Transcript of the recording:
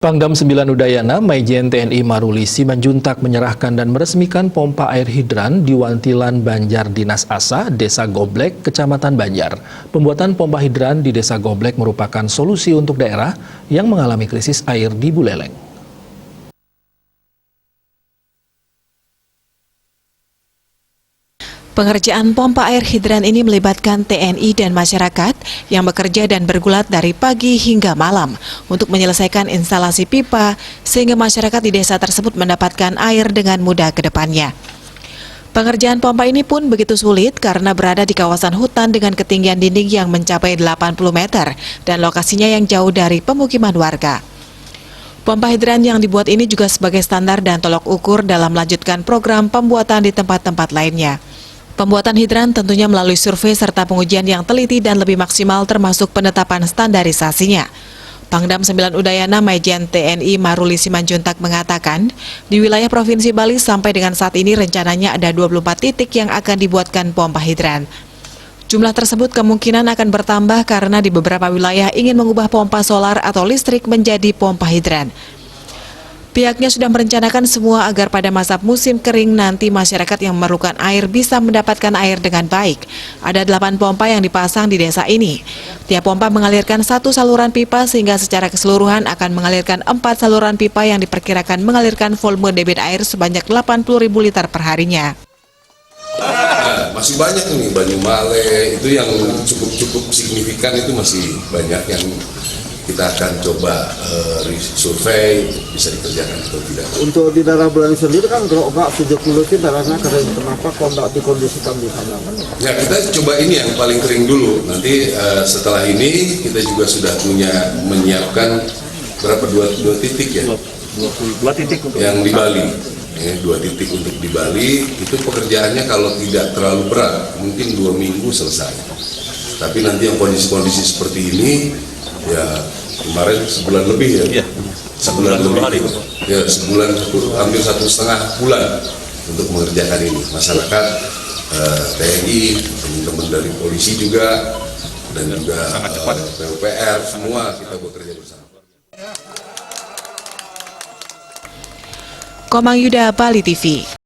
Pangdam 9 Udayana, Maijen TNI Maruli Simanjuntak menyerahkan dan meresmikan pompa air hidran di Wantilan Banjar Dinas Asa, Desa Goblek, Kecamatan Banjar. Pembuatan pompa hidran di Desa Goblek merupakan solusi untuk daerah yang mengalami krisis air di Buleleng. Pengerjaan pompa air hidran ini melibatkan TNI dan masyarakat yang bekerja dan bergulat dari pagi hingga malam untuk menyelesaikan instalasi pipa sehingga masyarakat di desa tersebut mendapatkan air dengan mudah ke depannya. Pengerjaan pompa ini pun begitu sulit karena berada di kawasan hutan dengan ketinggian dinding yang mencapai 80 meter dan lokasinya yang jauh dari pemukiman warga. Pompa hidran yang dibuat ini juga sebagai standar dan tolok ukur dalam melanjutkan program pembuatan di tempat-tempat lainnya. Pembuatan hidran tentunya melalui survei serta pengujian yang teliti dan lebih maksimal termasuk penetapan standarisasinya. Pangdam 9 Udayana Maijen TNI Maruli Simanjuntak mengatakan, di wilayah Provinsi Bali sampai dengan saat ini rencananya ada 24 titik yang akan dibuatkan pompa hidran. Jumlah tersebut kemungkinan akan bertambah karena di beberapa wilayah ingin mengubah pompa solar atau listrik menjadi pompa hidran. Pihaknya sudah merencanakan semua agar pada masa musim kering nanti masyarakat yang memerlukan air bisa mendapatkan air dengan baik. Ada 8 pompa yang dipasang di desa ini. Tiap pompa mengalirkan 1 saluran pipa sehingga secara keseluruhan akan mengalirkan 4 saluran pipa yang diperkirakan mengalirkan volume debit air sebanyak 80.000 liter per harinya. Masih banyak nih, Banyumale itu yang cukup signifikan, itu masih banyak yang kita akan coba survei bisa dikerjakan atau tidak. Untuk di daerah Buleleng sendiri kan kalau enggak 70 sih daerahnya kering, kenapa kok enggak dikondisikan di sana? Ya kita coba ini yang paling kering dulu, nanti setelah ini kita juga sudah menyiapkan berapa dua titik ya? 22 titik untuk yang di Bali. Ya, 2 titik untuk di Bali, itu pekerjaannya kalau tidak terlalu berat mungkin 2 minggu selesai. Tapi nanti yang kondisi-kondisi seperti ini ya kemarin sebulan lebih ya, sebulan lebih ya, sebulan hampir 1,5 bulan untuk mengerjakan ini. Masyarakat, TNI, teman-teman dari polisi juga dan juga PUPR, semua kita bekerja bersama. Komang Yuda, Bali TV.